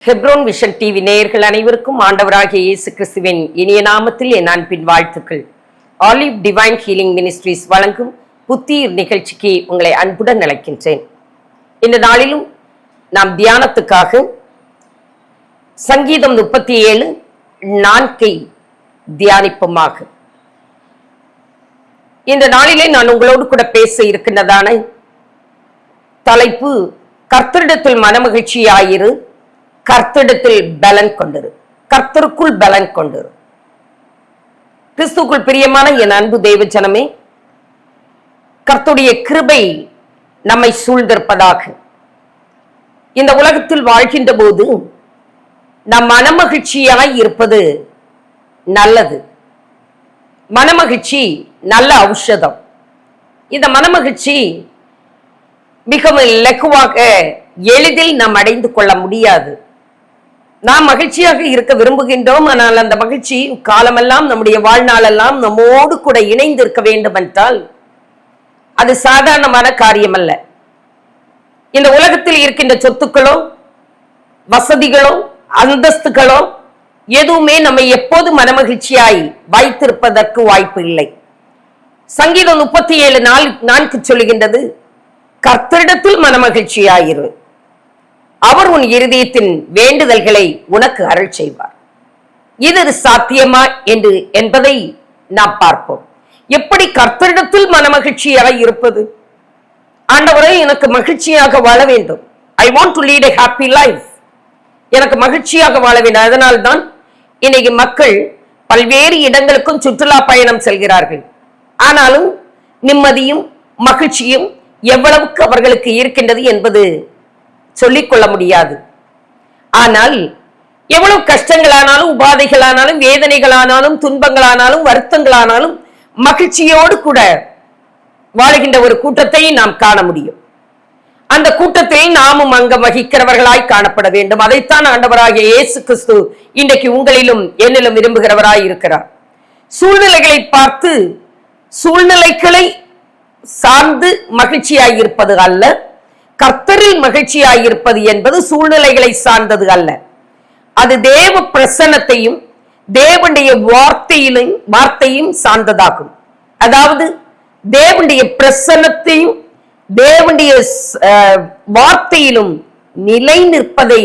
Hebron vision TV நேயர்கள் அனைவருக்கும் ஆண்டவராகிய இயேசு கிறிஸ்துவின் இனிய நாமத்தில் என் அன்பின் வாழ்த்துக்கள். ஆலிவ் டிவைன் ஹீலிங் மினிஸ்ட்ரீஸ் வழங்கும் புத்தீர் நிகழ்ச்சிக்கு உங்களை அன்புடன் அழைக்கின்றேன். இந்த நாளிலும் நாம் தியானத்துக்காக சங்கீதம் 37:4 தியானிப்போமாக. இந்த நாளிலே நான் உங்களோடு கூட பேச இருக்கின்றதான தலைப்பு, கர்த்தரிடத்தில் மனமகிழ்ச்சியாயிரு, கர்த்தரிடத்தில் பலன் கொண்டிரு, கர்த்தருக்குள் பலன் கொண்டிரு. கிறிஸ்துக்குள் பிரியமான என் அன்பு தேவ ஜனமே, கர்த்தருடைய கிருபை நம்மை சூழ்ந்திருப்பதாக. இந்த உலகத்தில் வாழ்கின்ற போது நம் மனமகிழ்ச்சியாய் இருப்பது நல்லது. மனமகிழ்ச்சி நல்ல ஔஷதம். இந்த மனமகிழ்ச்சி மிகவும் இலகுவாக எளிதில் நாம் அடைந்து கொள்ள முடியாது. நாம் மகிழ்ச்சியாக இருக்க விரும்புகின்றோம். ஆனால் அந்த மகிழ்ச்சி காலமெல்லாம், நம்முடைய வாழ்நாளெல்லாம் நம்மோடு கூட இணைந்து இருக்க வேண்டும் என்றால் அது சாதாரணமான காரியம் அல்ல. இந்த உலகத்தில் இருக்கின்ற சொத்துக்களோ, வசதிகளோ, அந்தஸ்துகளோ எதுவுமே நம்மை எப்போது மனமகிழ்ச்சியாய் வைத்திருப்பதற்கு வாய்ப்பு இல்லை. சங்கீதம் 37:4 சொல்லுகின்றது, கர்த்தரிடத்தில் மனமகிழ்ச்சியாயிரு, அவர் உன் இருதயத்தின் வேண்டுதல்களை உனக்கு அருள் செய்வார். இது சாத்தியமா என்பதை நாம் பார்ப்போம். எப்படி கர்த்தரிடத்தில் மனமகிழ்ச்சியாக இருப்பது? ஆண்டவரே, எனக்கு மகிழ்ச்சியாக வாழ வேண்டும். I want to lead a happy life. எனக்கு மகிழ்ச்சியாக வாழ வேண்டும். அதனால்தான் இன்னைக்கு மக்கள் பல்வேறு இடங்களுக்கும் சுற்றுலா பயணம் செல்கிறார்கள். ஆனாலும் நிம்மதியும் மகிழ்ச்சியும் எவ்வளவுக்கு அவர்களுக்கு இருக்கின்றது என்பது சொல்லிக்கொள்ள முடியாது. ஆனால் எவ்வளவு கஷ்டங்களானாலும், உபாதைகளானாலும், வேதனைகளானாலும், துன்பங்களானாலும், வருத்தங்களானாலும் மகிழ்ச்சியோடு கூட வாழ்கின்ற ஒரு கூட்டத்தை நாம் காண முடியும். அந்த கூட்டத்தில் நாமும் அங்கம் வகிக்கிறவர்களாய் காணப்பட வேண்டும். அதைத்தான் ஆண்டவராகிய இயேசு கிறிஸ்து இன்றைக்கு உங்களிலும் என்னிலும் விரும்புகிறவராய் இருக்கிறார். சூழ்நிலைகளை பார்த்து, சூழ்நிலைகளை சார்ந்து மகிழ்ச்சியாயிருப்பது அல்ல, கர்த்தரில் மகிழ்ச்சியாயிருப்பது என்பது சூழ்நிலைகளை சார்ந்தது அல்ல. அது தேவ பிரசன்னத்தையும் தேவனுடைய வார்த்தையும் சார்ந்ததாகும். அதாவது தேவனுடைய பிரசன்னத்தையும் தேவனுடைய வார்த்தையிலும் நிலை நிற்பதை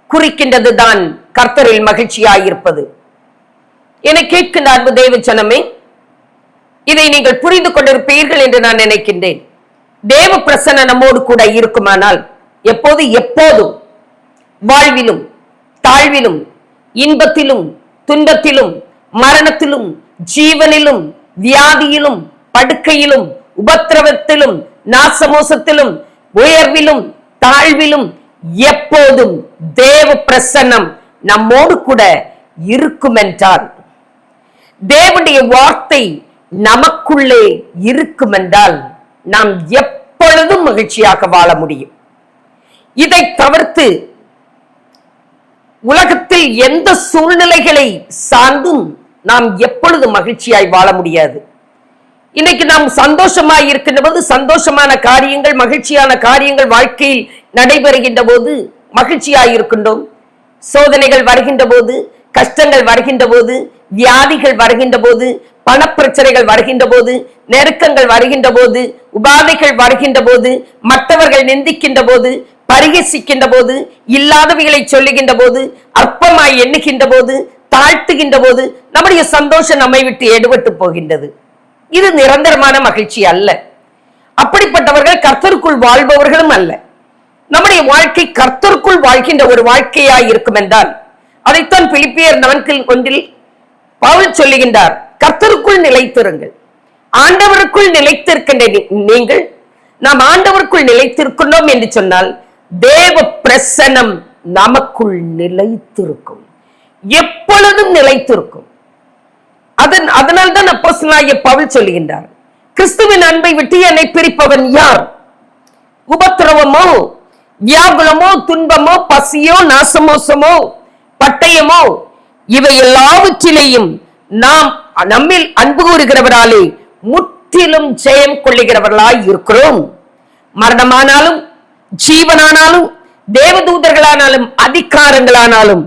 குறிக்கின்றது தான் கர்த்தரில் மகிழ்ச்சியாயிருப்பது. என கேட்கின்ற அன்பு தேவ ஜனமே, இதை நீங்கள் புரிந்து கொண்டிருப்பீர்கள் என்று நான் நினைக்கின்றேன். தேவ பிரசன்னம் நம்மோடு கூட இருக்குமானால் எப்போதும் வாழ்விலும் தாழ்விலும் இன்பத்திலும் துன்பத்திலும் மரணத்திலும் ஜீவனிலும் வியாதியிலும் படுக்கையிலும் உபத்திரவத்திலும் நாசமோசத்திலும் உயர்விலும் தாழ்விலும் எப்போதும் தேவ பிரசன்னம் நம்மோடு கூட இருக்கும் என்றால், தேவனுடைய வார்த்தை நமக்குள்ளே இருக்கும் என்றால், நாம் எப்பொழுதும் மகிழ்ச்சியாக வாழ முடியும். இதை தவிர்த்து உலகத்தில் எந்த சூழ்நிலைகளை சார்ந்தும் நாம் எப்பொழுதும் மகிழ்ச்சியாய் வாழ முடியாது. இன்னைக்கு நாம் சந்தோஷமாய் இருக்கின்ற போது, சந்தோஷமான காரியங்கள், மகிழ்ச்சியான காரியங்கள் வாழ்க்கையில் நடைபெறுகின்ற போது மகிழ்ச்சியாய் இருக்கின்றோம். சோதனைகள் வருகின்ற போது, கஷ்டங்கள் வருகின்ற போது, வியாதிகள் வருகின்ற போது, பணப்பிரச்சனைகள் வருகின்ற போது, நெருக்கங்கள் வருகின்ற போது, உபாதைகள் வருகின்ற போது, மற்றவர்கள் நிந்திக்கின்ற போது, பரிகசிக்கின்ற போது, இல்லாதவைகளை சொல்லுகின்ற போது, அற்பமாய் எண்ணுகின்ற போது, தாழ்த்துகின்ற போது நம்முடைய சந்தோஷம் நம்மை விட்டு எடுபட்டு போகின்றது. இது நிரந்தரமான மகிழ்ச்சி அல்ல. அப்படிப்பட்டவர்கள் கர்த்தருக்குள் வாழ்பவர்களும் அல்ல. நம்முடைய வாழ்க்கை கர்த்தருக்குள் வாழ்கின்ற ஒரு வாழ்க்கையாய் இருக்கும் என்றால், அதைத்தான் பிலிப்பியர் 4:1 பவுல் சொல்லுகின்றார், கர்த்தருக்குள் நிலைத்திருங்கள். ஆண்டவருக்குள் நிலைத்திருக்கின்ற நீங்கள், நாம் ஆண்டவருக்குள் நிலைத்திருக்கின்றோம் என்று சொன்னால் தேவ பிரசன்னம் நமக்குள் நிலைத்திருக்கும், எப்பொழுதும் நிலைத்திருக்கும். அதனால்தான் அப்போஸ்தலனாகிய பவுல் சொல்லுகின்றார், கிறிஸ்துவின் அன்பை விட்டு என்னை பிரிப்பவன் யார்? உபத்திரவமோ, வியாகுலமோ, துன்பமோ, பசியோ, நாசமோசமோ, பட்டயமோ, இவை எல்லாவற்றிலேயும் நாம் நம்மில் அன்பு கூறுகிறவராலே முற்றிலும் ஜெயம் கொள்ளுகிறவர்களாய் இருக்கிறோம். மரணமானாலும் ஜீவனானாலும் தேவதூதர்களானாலும் அதிகாரங்களானாலும்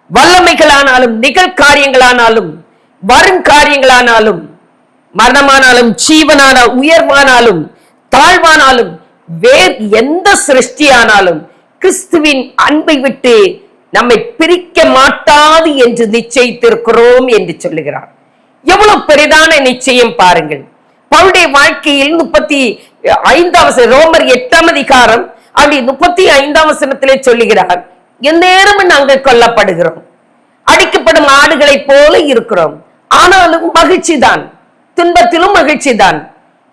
வல்லமைகளானாலும் நிகழ்காரியங்களானாலும் வருங்காரியங்களானாலும் மரணமானாலும் ஜீவனான உயர்வானாலும் தாழ்வானாலும் வேறு எந்த சிருஷ்டியானாலும் கிறிஸ்துவின் அன்பை விட்டு நம்மை பிரிக்க மாட்டாது என்று நிச்சயித்திருக்கிறோம் என்று சொல்லுகிறார். எவ்வளவு பெரிதான நிச்சயம் பாருங்கள். பவுலுடைய வாழ்க்கையில் 35 ரோமர் 8 அதிகாரம் 35 சொல்லுகிறார், எந்நேரமும் நாங்கள் கொல்லப்படுகிறோம், அடிக்கப்படும் ஆடுகளைப் போல இருக்கிறோம், ஆனாலும் மகிழ்ச்சி தான், துன்பத்திலும் மகிழ்ச்சி தான்.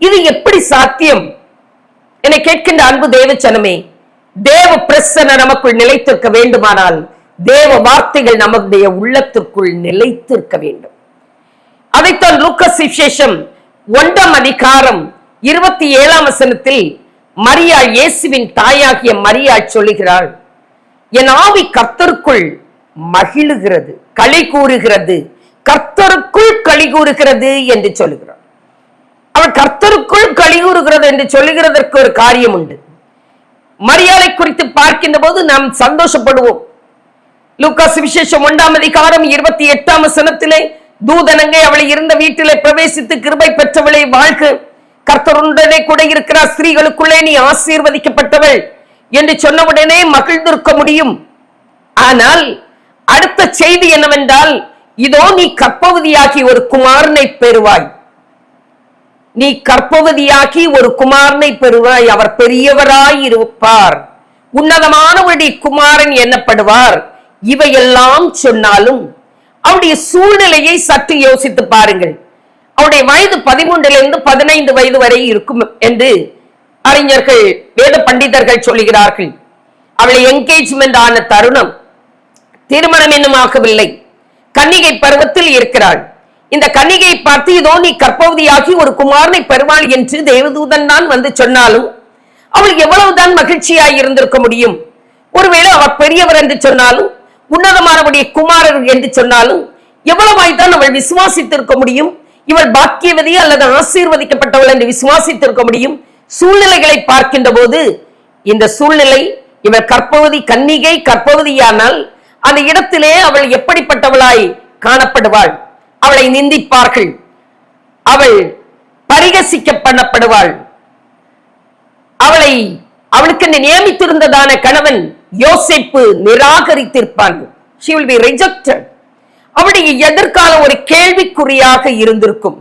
இது எப்படி சாத்தியம்? என்னை கேட்கின்ற அன்பு தேவச்சனமே, தேவ பிரசன்னம் நமக்குள் நிலைத்திருக்க வேண்டுமானால் தேவ வார்த்தைகள் நம்முடைய உள்ளத்திற்குள் நிலைத்திருக்க வேண்டும். அதைத்தான் லூக்காஸ் சுவிசேஷம் 1 அதிகாரம் 27 மரியாள், இயேசுவின் தாயாகிய மரியாள் சொல்லுகிறாள், என் ஆவி கர்த்தருக்குள் மகிழுகிறது, களி கூறுகிறது, கர்த்தருக்குள் களி கூறுகிறது என்று சொல்லுகிறார். அவள் கர்த்தருக்குள் களி கூறுகிறது என்று சொல்லுகிறதற்கு ஒரு காரியம் உண்டு. மரியாளை குறித்து பார்க்கின்ற போது நாம் சந்தோஷப்படுவோம். லூக்காஸ் விசேஷம் 1 அதிகாரம் 28 தூதனங்கை அவளை இருந்த வீட்டிலே பிரவேசித்து கிருபை பெற்றவளை வாழ்க, கர்த்தருடனே கூட இருக்கிறார், ஸ்திரீகளுக்குள்ளே நீ ஆசீர்வதிக்கப்பட்டவள் என்று சொன்னவுடனே மகிழ்ந்திருக்க முடியும். ஆனால் அடுத்த செய்தி என்னவென்றால், இதோ நீ கர்ப்பவதியாகி ஒரு குமாரனை பெறுவாய், நீ கர்ப்பவதியாகி ஒரு குமாரனை பெறுவாய், அவர் பெரியவராய் இருப்பார், உன்னதமானவருடைய குமாரன் எண்ணப்படுவார். இவையெல்லாம் சொன்னாலும் அவருடைய சூழ்நிலையை சற்று யோசித்து பாருங்கள். அவருடைய வயது 13 15 வயது வரை இருக்கும் என்று அறிஞர்கள், வேத பண்டிதர்கள் சொல்லுகிறார்கள். அவளை என்கேஜ்மெண்ட் ஆன தருணம், திருமணம் இன்னும் ஆகவில்லை, கன்னிகை பருவத்தில் இருக்கிறாள். இந்த கன்னிகையை பார்த்து இதோ நீ கர்ப்பவதியாகி ஒரு குமாரனை பெறுவாள் என்று தேவதூதன் தான் வந்து சொன்னாலும் அவள் எவ்வளவுதான் மகிழ்ச்சியாய் இருந்திருக்க முடியும்? ஒருவேளை அவர் பெரியவர் என்று சொன்னாலும், உன்னதமானவருடைய குமாரர் என்று சொன்னாலும் எவ்வளவாய்தான் அவள் விசுவாசித்திருக்க முடியும்? இவள் பாக்கியவதி அல்லது ஆசீர்வதிக்கப்பட்டவள் என்று விசுவாசித்திருக்க முடியும்? சூழ்நிலைகளை பார்க்கின்ற போது இந்த சூழ்நிலை, இவள் கர்ப்பவதி, கன்னிகை கர்ப்பவதியானால் அந்த இடத்திலே அவள் எப்படிப்பட்டவளாய் காணப்படுவாள்? அவளை நிந்திப்பார்கள், அவள் பரிகசிக்க பண்ணப்படுவாள், அவளுக்கு நியமித்திருந்ததான கணவன் யோசேப்பு நிராகரித்திருப்பான். She will be rejected. அவளுடைய எதிர்காலம் ஒரு கேள்விக்குறியாக இருந்திருக்கும்.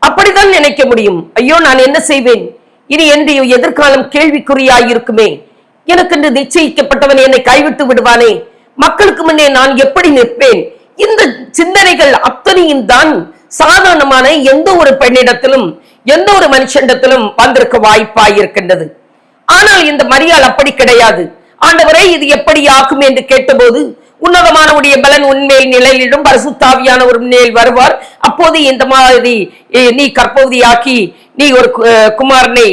அப்படிதான் நினைக்க முடியும். ஐயோ, நான் என்ன செய்வேன், இனி என்னுடைய எதிர்காலம் கேள்விக்குறியாய் இருக்குமே, எனக்கு நிச்சயிக்கப்பட்டவன் என்னை கைவிட்டு விடுவானே, மக்களுக்கு முன்னே நான் எப்படி நிற்பேன்? இந்த சிந்தனைகள் அத்தனையும் தான் சாதாரணமான எந்த ஒரு பெண்ணிடத்திலும் எந்த ஒரு மனுஷனிடத்திலும் வந்திருக்க வாய்ப்பாய் இருக்கின்றது. ஆனால் இந்த மரியாள் அப்படி கிடையாது. ஆண்டவரே, இது எப்படி ஆகும் என்று கேட்டபோது, உன்னதமானவருடைய பலன் உன்மேல் நிழலிடும், பரிசுத்த ஒரு மேல் வருவார், அப்போது இந்த மாதிரி நீ கர்ப்பவதியாக்கி நீ ஒரு குமாரனை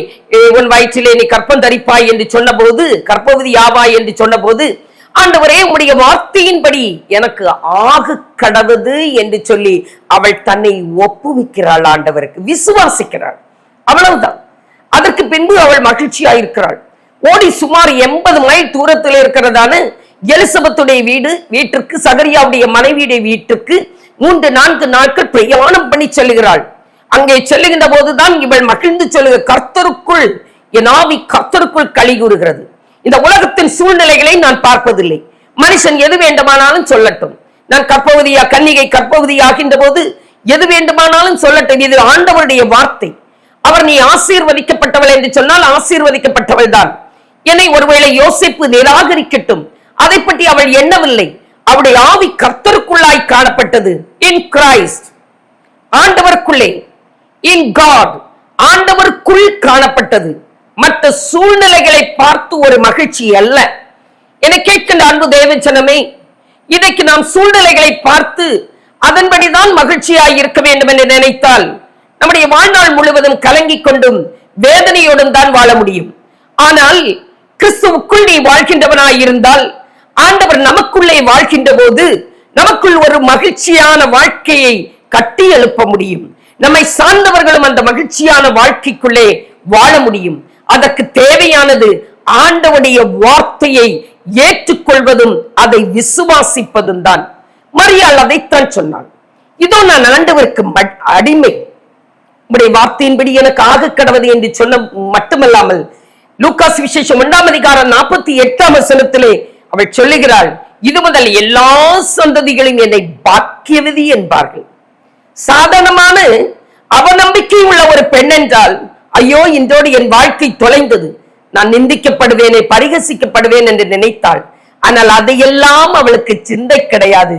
உன் வயிற்றிலே நீ கற்பம் தரிப்பாய் என்று சொன்ன போது, கர்ப்பவதி ஆவாய் என்று சொன்ன போது, ஆண்டவரே உம்முடைய வார்த்தையின்படி எனக்கு ஆகு கடவுது என்று சொல்லி அவள் தன்னை ஒப்புவிக்கிறாள், ஆண்டவருக்கு விசுவாசிக்கிறாள், அவ்வளவுதான். அதற்கு பின்பு அவள் மகிழ்ச்சியாயிருக்கிறாள். ஓடி சுமார் 80 மைல் தூரத்தில் இருக்கிறதான எலிசபெத்துடைய வீட்டிற்கு, சகரியாவுடைய மனைவியுடைய வீட்டுக்கு 3-4 நாட்கள் பிரயாணம் பண்ணி செல்லுகிறாள். அங்கே செல்லுகின்ற போதுதான் இவள் மகிழ்ந்து சொல்லுக, கர்த்தருக்குள் என் ஆவி கர்த்தருக்குள் களி கூறுகிறது. இந்த உலகத்தின் சூழ்நிலைகளை நான் பார்ப்பதில்லை, மனுஷன் எது வேண்டுமானாலும் சொல்லட்டும், நான் கர்ப்பவதியா கன்னிகை கர்ப்பவதியாகின்ற போது எது வேண்டுமானாலும் சொல்லட்டும், இது ஆண்டவருடைய வார்த்தை. அவர் நீ ஆசீர்வதிக்கப்பட்டவள் என்று சொன்னால் ஆசீர்வதிக்கப்பட்டவள் தான். என்னை ஒருவேளை யோசிப்பு நிராகரிக்கட்டும், அதை பற்றி அவள் எண்ணவில்லை. அவருடைய ஆவி கர்த்தருக்குள்ளாய் காணப்பட்டது. இன் கிரைஸ்ட், ஆண்டவருக்குள்ளே, இன் காட், ஆண்டவருக்குள் காணப்பட்டது. மற்ற சூழ்நிலைகளை பார்த்து ஒரு மகிழ்ச்சி அல்ல. என கேட்கின்ற அன்பு தேவச்சனமே, இன்றைக்கு நாம் சூழ்நிலைகளை பார்த்து அதன்படிதான் மகிழ்ச்சியாய் இருக்க வேண்டும் என்று நினைத்தால் நம்முடைய வாழ்நாள் முழுவதும் கலங்கிக் கொண்டும் வேதனையோடும் தான் வாழ முடியும். ஆனால் கிறிஸ்துவுக்குள் நீ வாழ்கின்றவனாய் இருந்தால், ஆண்டவர் நமக்குள்ளே வாழ்கின்ற போது நமக்குள் ஒரு மகிழ்ச்சியான வாழ்க்கையை கட்டி எழுப்ப முடியும். நம்மை சார்ந்தவர்களும் அந்த மகிழ்ச்சியான வாழ்க்கைக்குள்ளே வாழ முடியும். அதற்கு தேவையானது ஆண்டவருடைய வார்த்தையை ஏற்றுக்கொள்வதும் அதை விசுவாசிப்பதும் தான். மரியாள் அதைத்தான் சொன்னாள். இதோ நான் ஆண்டவருக்கு அடிமை, உடைய வார்த்தையின்படி எனக்கு ஆக கடவது என்று சொல்ல மட்டுமல்லாமல் லூக்காஸ் விசேஷம் 1 அதிகாரம் 48 வசனத்திலே அவள் சொல்லுகிறாள், இது முதல் எல்லா சந்ததிகளும் என்னை பாக்கியவதி என்பார்கள். சாதாரணமான அவநம்பிக்கை உள்ள ஒரு பெண் என்றால், ஐயோ இன்றோடு என் வாழ்க்கை தொலைந்தது, நான் நிந்திக்கப்படுவேனே, பரிகசிக்கப்படுவேன் என்று நினைத்தாள். ஆனால் அதையெல்லாம் அவளுக்கு சிந்தை கிடையாது.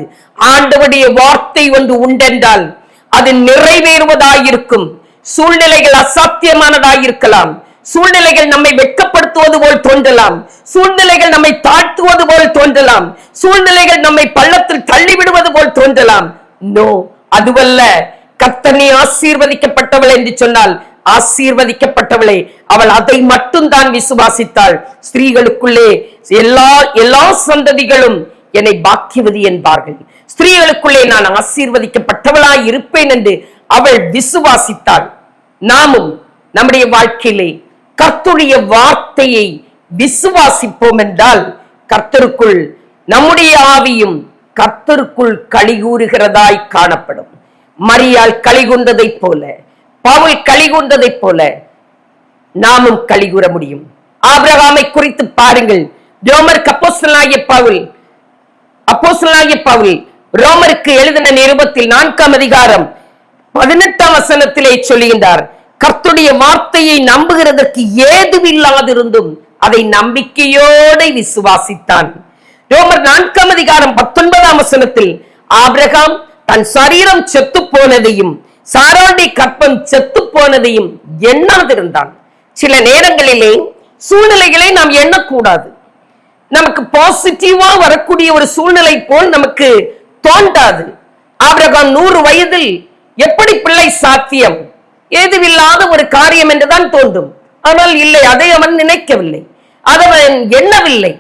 ஆண்டவருடைய வார்த்தை ஒன்று உண்டென்றால் அது நிறைவேறுவதாயிருக்கும். சூழ்நிலைகள் அசாத்தியமானதாயிருக்கலாம், சூழ்நிலைகள் நம்மை வெட்கப்படுத்துவது போல் தோன்றலாம், சூழ்நிலைகள் நம்மை தாழ்த்துவது போல் தோன்றலாம், சூழ்நிலைகள் நம்மை பள்ளத்தில் தள்ளிவிடுவது போல் தோன்றலாம். நோ, அதுவல்ல. கர்த்தர் நீ ஆசீர்வதிக்கப்பட்டவள் என்று சொன்னால் ஆசீர்வதிக்கப்பட்டவளே, அவள் அதை மட்டும் தான் விசுவாசித்தாள். ஸ்திரீகளுக்குள்ளே எல்லா சந்ததிகளும் என்னை பாக்கியவதி என்பார்கள், ஸ்திரீகளுக்குள்ளே நான் ஆசீர்வதிக்கப்பட்டவளாய் இருப்பேன் என்று அவள் விசுவாசித்தாள். நாமும் நம்முடைய வாழ்க்கையிலே கர்த்தருடைய வார்த்தையை விசுவாசிப்போம் என்றால் கர்த்தருக்குள் நம்முடைய ஆவியும் கர்த்தருக்குள் களிகூறுகிறதாய் காணப்படும். மரியாள் களிகூர்ந்ததை போல, பவுல் களிகூர்ந்ததை போல நாமும் களிகூற முடியும். ஆபிரகாமை குறித்து பாருங்கள். ரோமருக்கு அப்போஸ்தலனாகிய பவுல் ரோமருக்கு எழுதின நிருபத்தில் 4 அதிகாரம் 18 வசனத்திலே சொல்லுகின்றார், கர்த்தருடைய வார்த்தையை நம்புகிறதற்கு ஏதுவில்லாதிருந்தும் அதை நம்பிக்கையோடு விசுவாசித்தான். ரோமர் 4 அதிகாரம் 19 வசனத்தில் ஆபிரகாம் தன் சரீரம் செத்து போனதையும் சாராளுடைய கற்பம் செத்து போனதையும் எண்ணாதிருந்தான். சில நேரங்களிலே சூழ்நிலைகளை நாம் எண்ணக்கூடாது. நமக்கு பாசிட்டிவா வரக்கூடிய ஒரு சூழ்நிலை போல் நமக்கு தோன்றாது. ஆபிரகாம் 100 வயதில் எப்படி பிள்ளை சாத்தியம், ஏதுவில்லாத ஒரு காரியம் என்றுதான் தோன்றும். ஆனால் இல்லை, அதை அவன் நினைக்கவில்லை, அதை அவன் எண்ணவில்லை.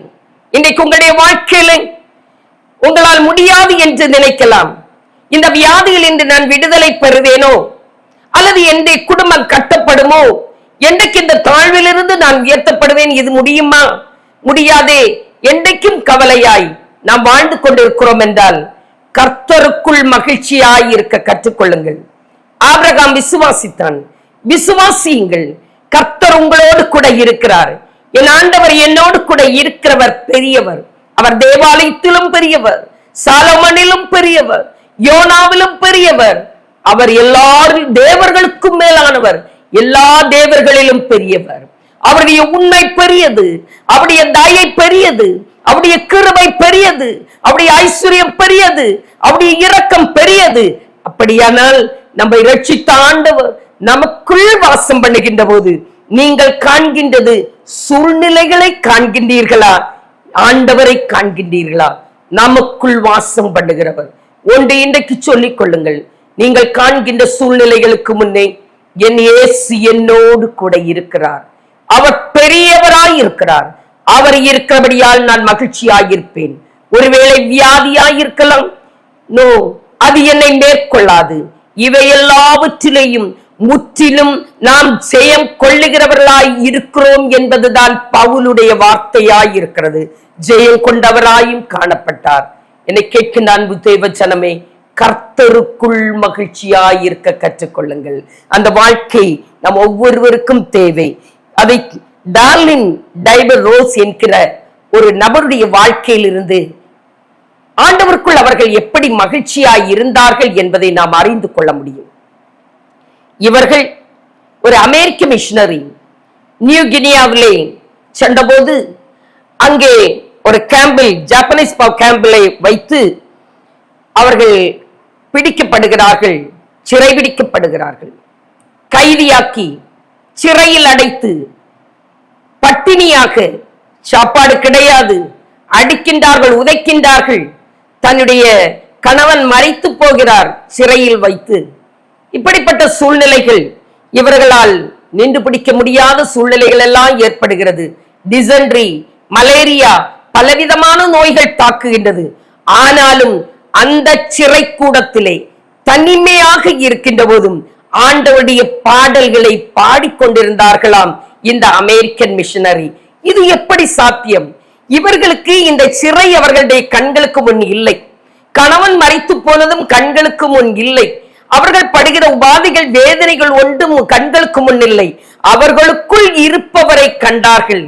இன்றைக்கு உங்களுடைய வாழ்க்கையில உங்களால் முடியாது என்று நினைக்கலாம். இந்த வியாதியில் இன்று நான் விடுதலை பெறுவேனோ, அல்லது என்னுடைய குடும்பம் கட்டப்படுமோ, என்றைக்கு இந்த தாழ்விலிருந்து நான் உயர்த்தப்படுவேன், இது முடியுமா, முடியாதே, என்றைக்கும் கவலையாய் நாம் வாழ்ந்து கொண்டிருக்கிறோம் என்றால் கர்த்தருக்குள் மகிழ்ச்சியாய் இருக்க கற்றுக்கொள்ளுங்கள். ஆபிரகாம் விசுவாசித்தான். விசுவாசியுங்கள், கர்த்தர் உங்களோடு கூட இருக்கிறார். என் ஆண்டவர் என்னோடு கூட இருக்கிறவர் பெரியவர். அவர் தேவாலயத்திலும் பெரியவர், சாலமோனிலும் பெரியவர், யோனாவிலும் பெரியவர். அவர் எல்லாரும் தேவர்களுக்கும் மேலானவர், எல்லா தேவர்களிலும் பெரியவர். அவருடைய உண்மை பெரியது, அவருடைய தயை பெரியது, அவருடைய கிருபை பெரியது, அவருடைய ஐஸ்வர்யம் பெரியது, அவருடைய இரக்கம் பெரியது. அப்படியானால் நம்மை இரட்சித்த ஆண்டவர் நமக்குள் வாசம் பண்ணுகின்ற போது நீங்கள் காண்கின்றது சூழ்நிலைகளை காண்கின்றீர்களா, ஆண்டவரை காண்கின்றீர்களா? நமக்குள் வாசம் பண்ணுகிறவர். ஒன்று இன்றைக்கு சொல்லிக் கொள்ளுங்கள், நீங்கள் காண்கின்ற சூழ்நிலைகளுக்கு முன்னே என் இயேசு என்னோடு கூட இருக்கிறார், அவர் பெரியவராய் இருக்கிறார், அவர் இருக்கிறபடியால் நான் மகிழ்ச்சியாயிருப்பேன். ஒருவேளை வியாதியாயிருக்கலாம், நோ, அது என்னை மேற்கொள்ளாது. இவை எல்லாவற்றிலேயும் முற்றிலும் நாம் ஜெயம் கொள்ளுகிறவர்களாய் இருக்கிறோம் என்பதுதான் பவுலுடைய வார்த்தையாய் இருக்கிறது. ஜெயம் கொண்டவராயும் காணப்பட்டார். என்னை கேட்கின்ற அன்பு தேவ ஜனமே, கர்த்தருக்குள் மகிழ்ச்சியாய் இருக்க கற்றுக்கொள்ளுங்கள். அந்த வாழ்க்கை நம் ஒவ்வொருவருக்கும் தேவை. அதை டார்லின் டைபர் ரோஸ் என்கிற ஒரு நபருடைய வாழ்க்கையில் இருந்து ஆண்டவருக்குள் அவர்கள் எப்படி மகிழ்ச்சியாய் இருந்தார்கள் என்பதை நாம் அறிந்து கொள்ள முடியும். இவர்கள் ஒரு அமெரிக்க மிஷனரி நியூ கினியாவிலே சென்றபோது அங்கே ஒரு கேம்பில், ஜப்பானீஸ் கேம்பிலை வைத்து அவர்கள் பிடிக்கப்படுகிறார்கள், சிறைபிடிக்கப்படுகிறார்கள், கைதியாக்கி சிறையில் அடைத்து பட்டினியாக, சாப்பாடு கிடையாது, அடிக்கின்றார்கள், உதைக்கின்றார்கள். தன்னுடைய கணவன் மரித்து போகிறார் சிறையில் வைத்து. இப்படிப்பட்ட சூழ்நிலைகள், இவர்களால் நின்று பிடிக்க முடியாத சூழ்நிலைகள் எல்லாம் ஏற்படுகிறது. டிசென்ட்ரி, மலேரியா, பலவிதமான நோய்கள் தாக்குகின்றது. ஆனாலும் அந்த சிறை கூடத்திலே தனிமையாக இருக்கின்ற போதும் ஆண்டவருடைய பாடல்களை பாடிக்கொண்டிருந்தார்களாம் இந்த அமெரிக்கன் மிஷனரி. இது எப்படி சாத்தியம்? இவர்களுக்கு இந்த சிறை அவர்களுடைய கண்களுக்கு முன் இல்லை. கணவன் மரித்து போனதும் கண்களுக்கு முன் இல்லை. அவர்கள் படுகிற உபாதைகள், வேதனைகள் ஒன்றும் கண்களுக்கு முன் இல்லை. அவர்களுக்குள் இருப்பவரை கண்டார்கள்.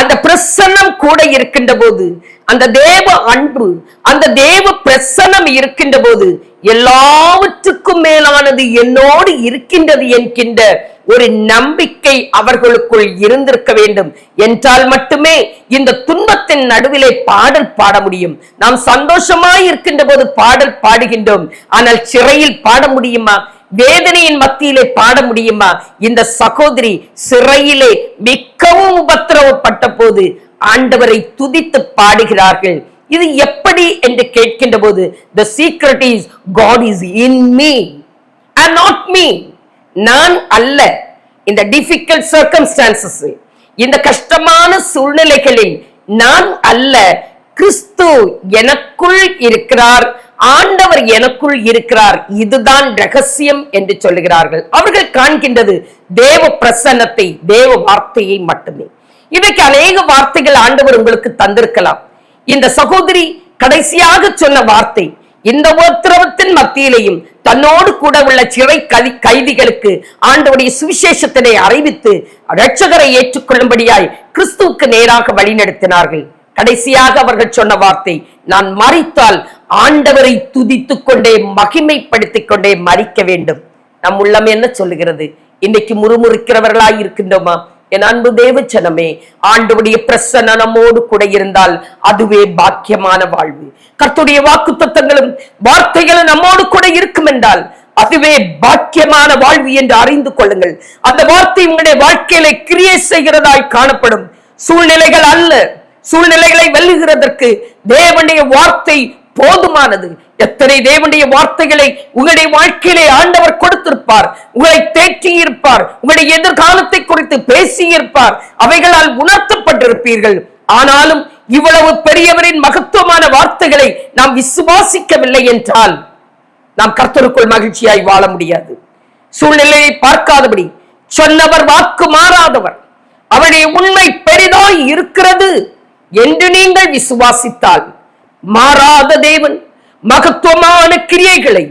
அந்த பிரசன்னம் கூட இருக்கின்ற போது, அந்த தேவ அன்பு, அந்த தேவ பிரசன்னம் இருக்கின்ற போது, எல்லாவற்றுக்கும் மேலானது என்னோடு இருக்கின்றது என்கின்ற ஒரு நம்பிக்கை அவர்களுக்குள் இருந்திருக்க வேண்டும். என்றால் மட்டுமே இந்த துன்பத்தின் நடுவிலே பாடல் பாட முடியும். நாம் சந்தோஷமாய் இருக்கின்ற போது பாடல் பாடுகின்றோம், ஆனால் சிறையில் பாட முடியுமா? வேதனையின் மத்தியிலே பாட முடியுமா? இந்த சகோதரி சிறையிலே மிகவும் உபத்திரவப்பட்ட போது ஆண்டவரை துதித்து பாடுகிறார்கள். இது எப்படி என்று கேட்கின்ற போது, the secret is God is in me and not me. நான் அல்ல. இந்த difficult circumstances, இந்த கஷ்டமான சூழ்நிலைகளில் நான் அல்ல, கிறிஸ்து எனக்குள் இருக்கிறார், ஆண்டவர் எனக்குள் இருக்கிறார். இதுதான் ரகசியம் என்று சொல்லுகிறார்கள். அவர்கள் காண்கின்றது தேவ பிரசன்னத்தை, தேவ வார்த்தையை மட்டுமே. இன்றைக்கு அநேக வார்த்தைகள் ஆண்டவர் உங்களுக்கு தந்திருக்கலாம். இந்த சகோதரி கடைசியாக சொன்ன வார்த்தை, இந்த உத்திரவத்தின் மத்தியிலையும் தன்னோடு கூட உள்ள சிறை கைதிகளுக்கு ஆண்டவருடைய சுவிசேஷத்தினை அறிவித்து இரட்சகரை ஏற்றுக்கொள்ளும்படியாய் கிறிஸ்துவுக்கு நேராக வழிநடத்தினார்கள். கடைசியாக அவர்கள் சொன்ன வார்த்தை, நான் மரித்தால் ஆண்டவரை துதித்துக் கொண்டே மகிமைப்படுத்திக் கொண்டே மரிக்க வேண்டும். நம் உள்ளம் என்ன சொல்லுகிறது? இன்னைக்கு முறுமுறுக்கிறவர்களாய் இருக்கின்றோமா? என் அன்பு தேவச்சனமே, ஆண்டவருடைய பிரசன்னம் நம்மோடு கூட இருந்தால் அதுவே பாக்கியமான வாழ்வு. கர்த்தருடைய வாக்குத்தத்தங்களும் வார்த்தைகளும் நம்மோடு கூட இருக்கும் என்றால் அதுவே பாக்கியமான வாழ்வு என்று அறிந்து கொள்ளுங்கள். அந்த வார்த்தை உங்களுடைய வாழ்க்கையில கிரியை செய்கிறதாய் காணப்படும். சூழ்நிலைகள் அல்ல, சூழ்நிலைகளை வெல்லுகிறதற்கு தேவனுடைய வார்த்தை போதுமானது. எத்தனை தேவனுடைய வார்த்தைகளை உங்களுடைய வாழ்க்கையிலே ஆண்டவர் கொடுத்திருப்பார், உங்களை தேற்றி இருப்பார், உங்களுடைய எதிர்காலத்தை குறித்து பேசி இருப்பார், அவைகளால் உணர்த்தப்பட்டிருப்பீர்கள். ஆனாலும் இவ்வளவு பெரியவரின் மகத்துவமான வார்த்தைகளை நாம் விசுவாசிக்கவில்லை என்றால் நாம் கர்த்தருக்குள் மகிழ்ச்சியாய் வாழ முடியாது. சூழ்நிலையை பார்க்காதபடி சொன்னவர் வாக்கு மாறாதவர், அவருடைய உண்மை பெரிதாய் இருக்கிறது என்று நீங்கள் விசுவாசித்தால், மாறாத தேவன் மகத்துவமான கிரியைகளை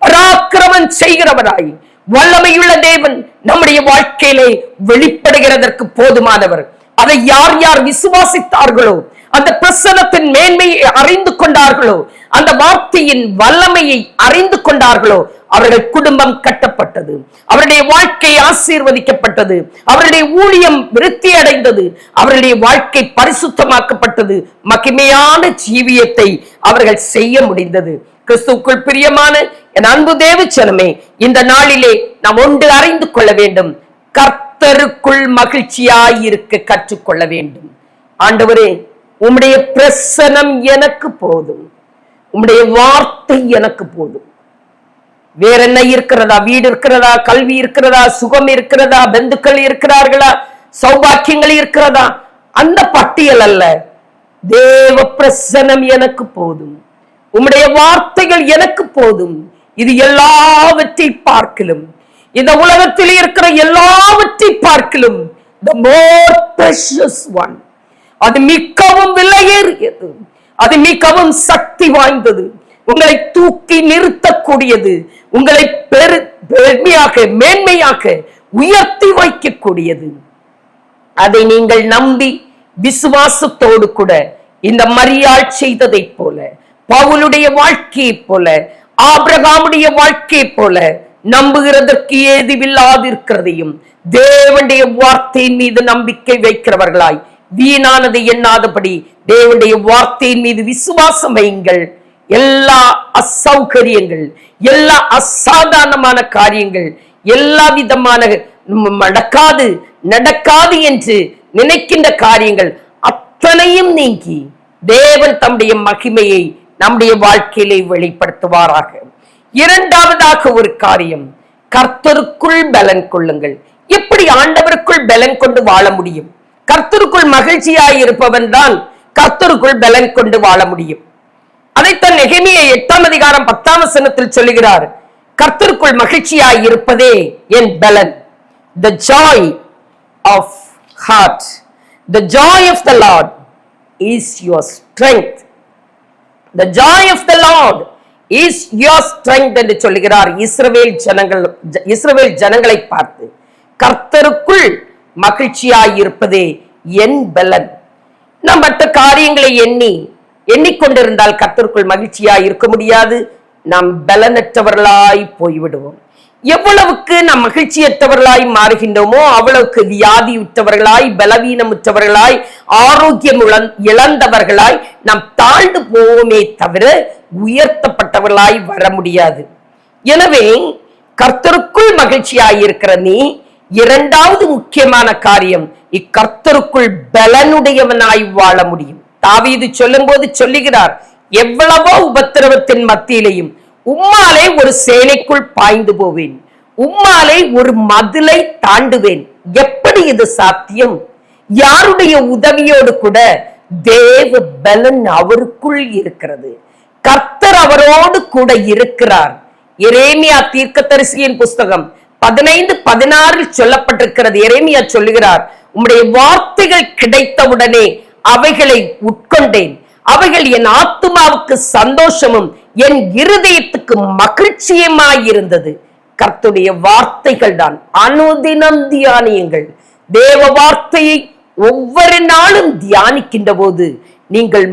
பராக்கிரமம் செய்கிறவராய் வல்லமையுள்ள தேவன் நம்முடைய வாழ்க்கையிலே வெளிப்படுகிறதற்கு போதுமானவர். அதை யார் யார் விசுவாசித்தார்களோ, அந்த பிரசன்னத்தின் மேன்மையை அறிந்து கொண்டார்களோ, அந்த வார்த்தையின் வல்லமையை அறிந்து கொண்டார்களோ, அவருடைய குடும்பம் கட்டப்பட்டது, அவருடைய வாழ்க்கை ஆசீர்வதிக்கப்பட்டது, அவருடைய ஊழியம் விருத்தி அடைந்தது, அவருடைய வாழ்க்கை பரிசுத்தமாக்கப்பட்டது, மகிமையான ஜீவியத்தை அவர்கள் செய்ய முடிந்தது. கிறிஸ்துவுக்குள் பிரியமான என் அன்பு தேவச்சனமே, இந்த நாளிலே நாம் ஒன்று அறிந்து கொள்ள வேண்டும். கர்த்தருக்குள் மகிழ்ச்சியாயிருக்க கற்றுக்கொள்ள வேண்டும். ஆண்டவரே, உம்முடைய பிரசனம் எனக்கு போதும், உம்முடைய வார்த்தை எனக்கு போதும். வேற என்ன இருக்கிறதா? வீடு இருக்கிறதா? கல்வி இருக்கிறதா? சுகம் இருக்கிறதா? பந்துக்கள் இருக்கிறார்களா? சௌபாக்கியங்கள் இருக்கிறதா? அந்த பட்டியல் அல்ல. தேவ பிரசனம் எனக்கு போதும், உம்முடைய வார்த்தைகள் எனக்கு போதும். இது எல்லாவற்றை பார்க்கிலும், இந்த உலகத்தில் இருக்கிற எல்லாவற்றை பார்க்கிலும் the more precious one, அது மிகவும் விலையேறியது, அது மிகவும் சக்தி வாய்ந்தது, உங்களை தூக்கி நிறுத்தக்கூடியது, உங்களை பெருமையாக மேன்மையாக உயர்த்தி வைக்கக்கூடியது. அதை நீங்கள் நம்பி விசுவாசத்தோடு கூட இந்த மரியாள் செய்ததை போல, பவுலுடைய வாழ்க்கையை போல, ஆபிரகாமுடைய வாழ்க்கையை போல நம்புகிறதற்கு ஏதுவில்லாதிருக்கிறதையும் தேவனுடைய வார்த்தையின் மீது நம்பிக்கை வைக்கிறவர்களாய் வீணானதை எண்ணாதபடி தேவனுடைய வார்த்தையின் மீது விசுவாசம் வையுங்கள். எல்லா அசௌகரியங்கள், எல்லா அசாதாரணமான காரியங்கள், எல்லா விதமான நடக்காது என்று நினைக்கின்ற காரியங்கள் அத்தனையும் நீங்கி தேவன் தம்முடைய மகிமையை நம்முடைய வாழ்க்கையிலே வெளிப்படுத்துவாராக. இரண்டாவதாக ஒரு காரியம், கர்த்தருக்குள் பலன் கொள்ளுங்கள். எப்படி ஆண்டவருக்குள் பலன் கொண்டு வாழ முடியும்? கர்த்தருக்குள் மகிழ்ச்சியாய் இருப்பவன் தான் கர்த்தருக்குள் பலன் கொண்டு வாழ முடியும். அதைத்தான் நெகேமியா 8:10 சொல்லுகிறார். கர்த்தருக்குள் மகிழ்ச்சியாய் இருப்பதே என் பலன். The joy of heart, The joy of the Lord is your strength. The joy of the Lord is your strength என்று சொல்லுகிறார். இஸ்ரவேல் ஜனங்களை பார்த்து, கர்த்தருக்குள் மகிழ்ச்சியாயிருப்பதே என் பலன். நாம் மற்ற காரியங்களை எண்ணிக்கொண்டிருந்தால் கர்த்தருக்குள் மகிழ்ச்சியாய் இருக்க முடியாது. நாம் பலனற்றவர்களாய் போய்விடுவோம். எவ்வளவுக்கு நாம் மகிழ்ச்சியற்றவர்களாய் மாறுகின்றோமோ அவ்வளவுக்கு வியாதியுற்றவர்களாய், பலவீனமுற்றவர்களாய், ஆரோக்கியம் இழந்தவர்களாய் நாம் தாழ்ந்து போவோமே தவிர உயர்த்தப்பட்டவர்களாய் வர முடியாது. எனவே கர்த்தருக்குள் மகிழ்ச்சியாய் இருக்கிற நீ, இரண்டாவது முக்கியமான காரியம், இக்கர்த்தருக்குள் பலனுடையவனாய் வாழ முடியும். தாவீது சொல்லும் போது சொல்லுகிறார், எவ்வளவோ உபத்திரவத்தின் மத்தியிலையும் உம்மாலே ஒரு சேனைக்குள் பாய்ந்து போவேன், உம்மாலே ஒரு மதிலை தாண்டுவேன். எப்படி இது சாத்தியம்? யாருடைய உதவியோடு கூட? தேவ பலன் அவருக்குள் இருக்கிறது. கர்த்தர் அவரோடு கூட இருக்கிறார். எரேமியா தீர்க்கதரிசியின் புஸ்தகம் 15:16 சொல்லப்பட்டிருக்கிறது. எரேமியா சொல்லுகிறார், உம்முடைய வார்த்தைகள் கிடைத்தவுடனே அவைகளை உட்கொண்டேன், அவைகள் என் ஆத்துமாவுக்கு சந்தோஷமும் என் இருதயத்துக்கு மகிழ்ச்சியுமாயிருந்தது. கர்த்தருடைய வார்த்தைகள் தான். அனுதினம் தியானியுங்கள். தேவ வார்த்தையை ஒவ்வொரு நாளும் தியானிக்கின்ற போது நீங்கள்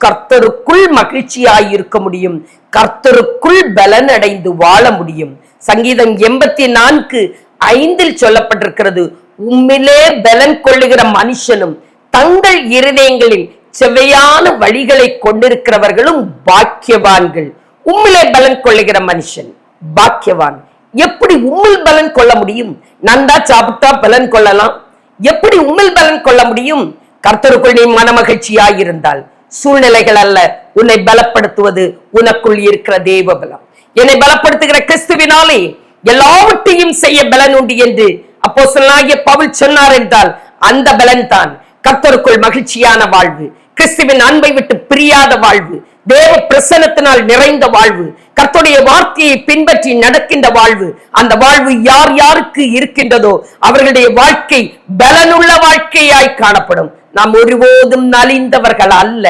கர்த்தருக்குள் மகிழ்ச்சியாயிருக்க முடியும். கர்த்தருக்குள் பலன் அடைந்து வாழ முடியும். சங்கீதம் 84:5 சொல்லப்பட்டிருக்கிறது, உம்மிலே பலன் கொள்ளுகிற மனுஷனும் தங்கள் இருதயங்களில் செவ்வையான வழிகளை கொண்டிருக்கிறவர்களும் பாக்கியவான்கள். உம்மிலே பலன் கொள்ளுகிற மனுஷன் பாக்கியவான். எப்படி உம்மில் பலன் கொள்ள முடியும்? நந்தா சாப்பிட்டா பலன் கொள்ளலாம். எப்படி உம்மில் பலன் கொள்ள முடியும்? கர்த்தருக்குள் நீ மனமகிழ்ச்சியாயிருந்தால் சூழ்நிலைகள் அல்ல உன்னை பலப்படுத்துவது, உனக்குள் இருக்கிற தேவ பலம். என்னை பலப்படுத்துகிற கிறிஸ்துவினாலே எல்லாவற்றையும் செய்ய பலன் உண்டு என்று அப்போஸ்தலனாகிய பவுல் சொன்னார் என்றால் அந்த பலன் தான் கர்த்தருக்குள் மகிழ்ச்சியான வாழ்வு, கிறிஸ்துவின் அன்பை விட்டு பிரியாத வாழ்வு, தேவ பிரசன்னத்தினால் நிறைந்த வாழ்வு, கர்த்தருடைய வார்த்தையை பின்பற்றி நடக்கின்ற வாழ்வு. அந்த வாழ்வு யார் யாருக்கு இருக்கின்றதோ அவர்களுடைய வாழ்க்கை பலனுள்ள வாழ்க்கையாய் காணப்படும். நாம் ஒருபோதும் நலிந்தவர்கள் அல்ல.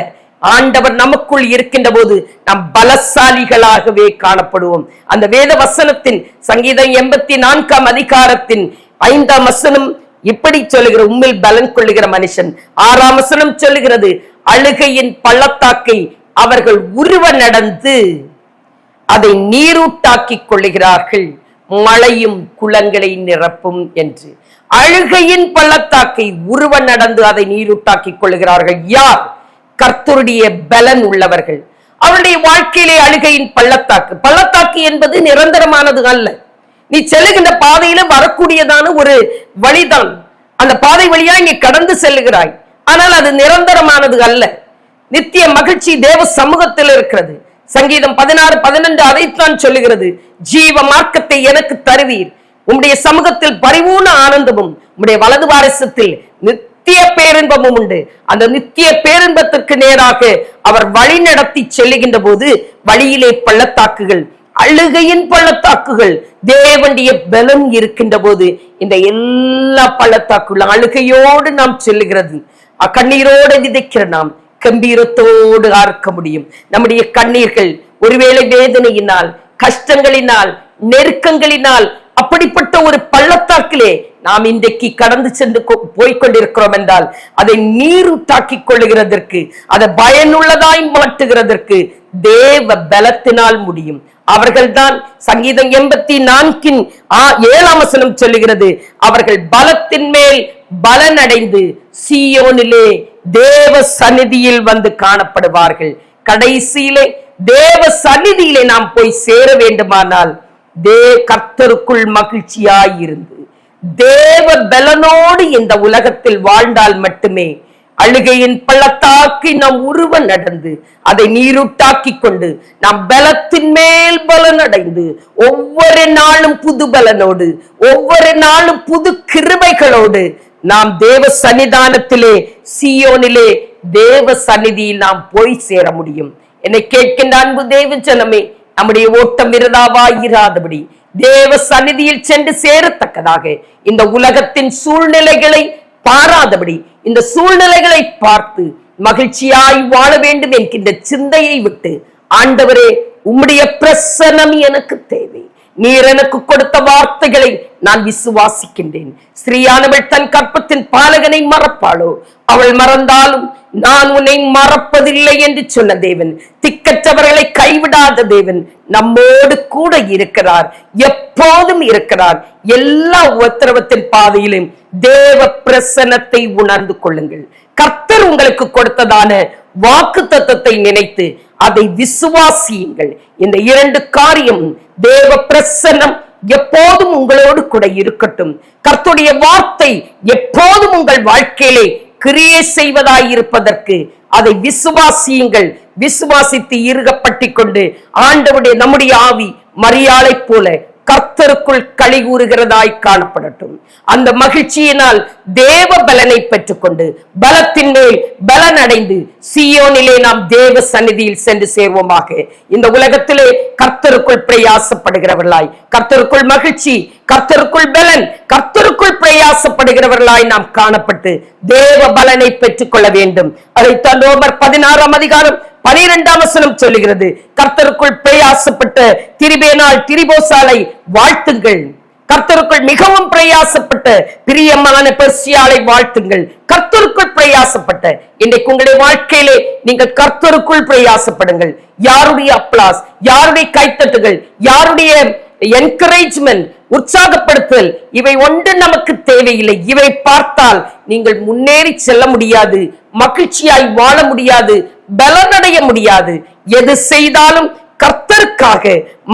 ஆண்டவர் நமக்குள் இருக்கின்ற போது நாம் பலசாலிகளாகவே காணப்படுவோம். அந்த வேத வசனத்தின் சங்கீதம் 84 5 வசனம் இப்படி சொல்லுகிற, உம்மில் பலன் கொள்ளுகிற மனுஷன். 6 வசனம் சொல்லுகிறது, அழுகையின் பள்ளத்தாக்கை அவர்கள் உருவ நடந்து அதை நீரூட்டாக்கிக் கொள்ளுகிறார்கள், மழையும் குளங்களை நிரப்பும் என்று. அழுகையின் பள்ளத்தாக்கை உருவ நடந்து அதை நீரூட்டாக்கிக் கொள்ளுகிறார்கள். யார்? கர்த்தருடைய பலன் உள்ளவர்கள். அவருடைய வாழ்க்கையிலே அழுகையின் பள்ளத்தாக்கு என்பது நிரந்தரமானது அல்ல. நீ செல்லுகின்ற பாதையில வரக்கூடியதான ஒரு வழிதான். அந்த பாதை வழியா நீ கடந்து செல்லுகிறாய். ஆனால் அது நிரந்தரமானது அல்ல. நித்திய மகிழ்ச்சி தேவ சமூகத்தில் இருக்கிறது. சங்கீதம் 16:12 அதைத்தான் சொல்லுகிறது, ஜீவ மார்க்கத்தை எனக்கு தருவீர், உம்முடைய சமூகத்தில் பரிபூர்ண ஆனந்தமும் உம்முடைய வலது பாரசத்தில் நித்திய பேரின்பமும் உண்டு. அந்த நித்திய பேரின்பத்திற்கு நேராக அவர் வழி நடத்தி செல்லுகின்ற போது வழியிலே பள்ளத்தாக்குகள், அழுகையின் பள்ளத்தாக்குகள், தேவனுடைய பலம் இருக்கின்ற போது இந்த எல்லா பள்ளத்தாக்குகளும் அழுகையோடு நாம் செல்லுகிறது. கண்ணீரோடு விதைக்கிற நாம் கம்பீரத்தோடு ஆர்க்க முடியும். நம்முடைய கண்ணீர்கள் ஒருவேளை வேதனையினால், கஷ்டங்களினால், நெருக்கங்களினால் அப்படிப்பட்ட ஒரு பள்ளத்தாக்கிலே நாம் இன்றைக்கு கடந்து சென்று போய்கொண்டிருக்கிறோம் என்றால் அதை நீரூட்டாக்கிக் கொள்ளுகிறதற்கு, அதை பயனுள்ளதாய் மாற்றுகிறதற்கு தேவ பலத்தினால் முடியும். அவர்கள்தான் சங்கீதம் 84:7 வசனம் சொல்லுகிறது, அவர்கள் பலத்தின் மேல் பலன் அடைந்து சீயோனிலே தேவ சந்நிதியில் வந்து காணப்படுவார்கள். கடைசியிலே தேவ சந்நிதியிலே நாம் போய் சேர வேண்டுமானால் கர்த்தருக்குள் மகிழ்ச்சியாயிருந்து தேவ பலனோடு இந்த உலகத்தில் வாழ்ந்தால் மட்டுமே அழுகையின் பள்ளத்தாக்கை நாம் உருவ நடந்து அதை நீரூட்டாக்கி கொண்டு நாம் பலத்தின் மேல் பலன் அடைந்து ஒவ்வொரு நாளும் புது பலனோடு, ஒவ்வொரு நாளும் புது கிருபைகளோடு நாம் தேவ சன்னிதானத்திலே, சீயோனிலே தேவ சந்நிதியில் நாம் போய் சேர முடியும். என்னை கேட்கின்ற அன்பு தேவ ஜனமே, நம்முடைய ஓட்டம் விரதாவாயிராதபடி தேவ சந்நிதியில் சென்று சேரத்தக்கதாக இந்த உலகத்தின் சூழ்நிலைகளை பாராதபடி இந்த சூழ்நிலைகளை பார்த்து மகிழ்ச்சியாய் வாழ வேண்டும் என்கின்ற சிந்தையை விட்டு, ஆண்டவரே உம்முடைய பிரசன்னம் எனக்கு தேவை, நீர் எனக்கு கொடுத்த வார்த்தைகளை நான் விசுவாசிக்கின்றேன். ஸ்ரீயானவள் தன் கற்பத்தின் பாலகனை மறப்பாளோ? அவள் மறந்தாலும் நான் உன்னை மறப்பதில்லை என்று சொன்ன தேவன், திக்கற்றவர்களை கைவிடாத தேவன் நம்மோடு கூட இருக்கிறார், எப்போதும் இருக்கிறார். எல்லா உத்தரவத்தின் பாதையிலும் தேவ பிரசன்னத்தை உணர்ந்து கொள்ளுங்கள். கர்த்தர் உங்களுக்கு கொடுத்ததான வாக்கு தத்தத்தை நினைத்து அதை விசுவாசியுங்கள். இந்த 2 காரியம், தேவ பிரசன்னம் எப்போதும் உங்களோடு கூட இருக்கட்டும். கர்த்தருடைய வார்த்தை எப்போதும் உங்கள் வாழ்க்கையிலே கிரியை செய்வதாயிருப்பதற்கு அதை விசுவாசியுங்கள். விசுவாசித்து இறுகப்பட்டிக் கொண்டு ஆண்டவருடைய நம்முடைய ஆவி மரியாளை போல கர்த்தருக்குள் களி கூறுகிறதாய் காணப்படட்டும். அந்த மகிழ்ச்சியினால் தேவ பலனை பெற்றுக்கொண்டு பலத்தின் மேல் பலன் அடைந்து சீயோனிலே நாம் தேவ சந்நிதியில் சென்று சேர்வோமாக. இந்த உலகத்திலே கர்த்தருக்குள் பிரயாசப்படுகிறவர்களாய், கர்த்தருக்குள் மகிழ்ச்சி, கர்த்தருக்குள் பலன், கர்த்தருக்குள் பிரயாசப்படுகிறவர்களாய் நாம் காணப்பட்டு தேவ பலனை பெற்றுக் கொள்ள வேண்டும். அதைத்தான் ரோமர் 16ஆம் அதிகாரம் 12ஆம் வசனம் சொல்லுகிறது. கர்த்தருக்குள் பிரயாசப்பட்ட திரிபேனால் திரிபோசாலை வாழ்த்துங்கள். கர்த்தருக்குள் மிகவும் பிரயாசப்பட்ட பிரியமான பெர்சியாளை வாழ்த்துங்கள். கர்த்தருக்குள் பிரயாசப்பட்ட, இன்றைக்கு உங்களுடைய வாழ்க்கையிலே நீங்கள் கர்த்தருக்குள் பிரயாசப்படுங்கள். யாருடைய அப்ளாஸ், யாருடைய கைத்தட்டுகள், யாருடைய என்கரேஜ்மெண்ட், உற்சாகப்படுத்தல், இவை ஒன்று நமக்கு தேவையில்லை. இவை பார்த்தால் நீங்கள் முன்னேறி செல்ல முடியாது, மகிழ்ச்சியாய் வாழ முடியாது, பலனடைய முடியாது. எது செய்தாலும் கர்த்தருக்காக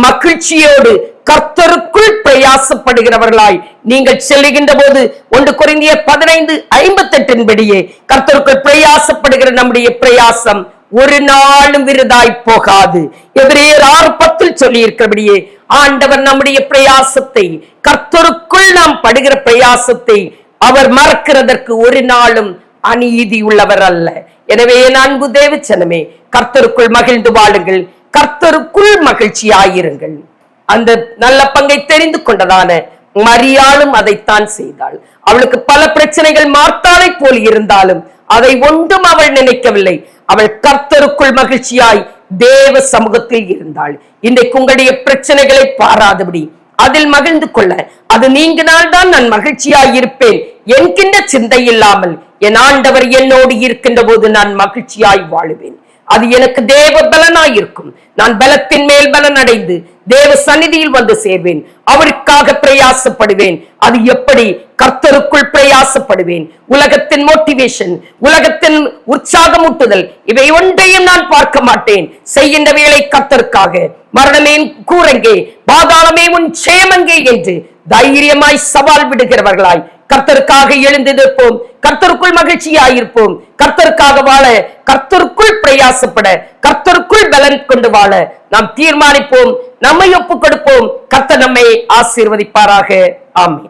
மகிழ்ச்சியோடு கர்த்தருக்குள் பிரயாசப்படுகிறவர்களாய் நீங்கள் செல்லுகின்ற போது 1 கொரிந்தியர் 15:58 படியே கர்த்தருக்குள் பிரயாசப்படுகிற நம்முடைய பிரயாசம் ஒரு நாளும் விருதாய் போகாது. எபிரேயர் 6:10 சொல்லி இருக்கிறபடியே ஆண்டவர் நம்முடைய பிரயாசத்தை, கர்த்தருக்குள் நாம் படுகிற பிரயாசத்தை அவர் மறக்கிறதற்கு ஒரு நாளும் அநீதி உள்ளவர் அல்ல. எனவே என் அன்பு தேவச்சனமே, கர்த்தருக்குள் மகிழ்ந்து வாழுங்கள், கர்த்தருக்குள் மகிழ்ச்சியாயிருங்கள். அந்த நல்ல பங்கை தெரிந்து கொண்டதான மரியாளும் அதைத்தான் செய்தாள். அவளுக்கு பல பிரச்சனைகள் மார்த்தாளை போல் இருந்தாலும் அதை ஒன்றும் அவள் நினைக்கவில்லை. அவள் கர்த்தருக்குள் மகிழ்ச்சியாய் தேவ சமூகத்தில் இருந்தாள். இன்றைக்கு உங்களுடைய பிரச்சனைகளை பாராதபடி அதில் மகிழ்ந்து கொள்ள, அது நீங்கினால் தான் நான் மகிழ்ச்சியாய் இருப்பேன் என்கின்ற சிந்தை இல்லாமல், என் ஆண்டவர் என்னோடு இருக்கின்ற போது நான் மகிழ்ச்சியாய் வாழுவேன். அது எனக்கு தேவ பலனாயிருக்கும். நான் பலத்தின் மேல் பலன் அடைந்து தேவ சந்நிதியில் வந்து சேர்வேன். அவருக்காக பிரயாசப்படுவேன். அது எப்படி? கர்த்தருக்குள் பிரயாசப்படுவேன். உலகத்தின் மோட்டிவேஷன், உலகத்தின் உற்சாகமூட்டுதல், இவை ஒன்றையும் நான் பார்க்க மாட்டேன். செய்கின்ற வேலை கர்த்தருக்காக. மரணமே கூறங்கே, பாதாளமே உன் சேமங்கே என்று தைரியமாய் சவால் விடுகிறவர்களாய் கர்த்தருக்காக எழுந்திருப்போம். கர்த்தருக்குள் மகிழ்ச்சியாயிருப்போம். கர்த்தருக்காக வாழ, கர்த்தருக்குள் பிரயாசப்பட, கர்த்தருக்குள் பலன் கொண்டு வாழ நாம் தீர்மானிப்போம். நம்மை ஒப்புக் கொடுப்போம். கர்த்தர் நம்மை ஆசீர்வதிப்பாராக. ஆமென்.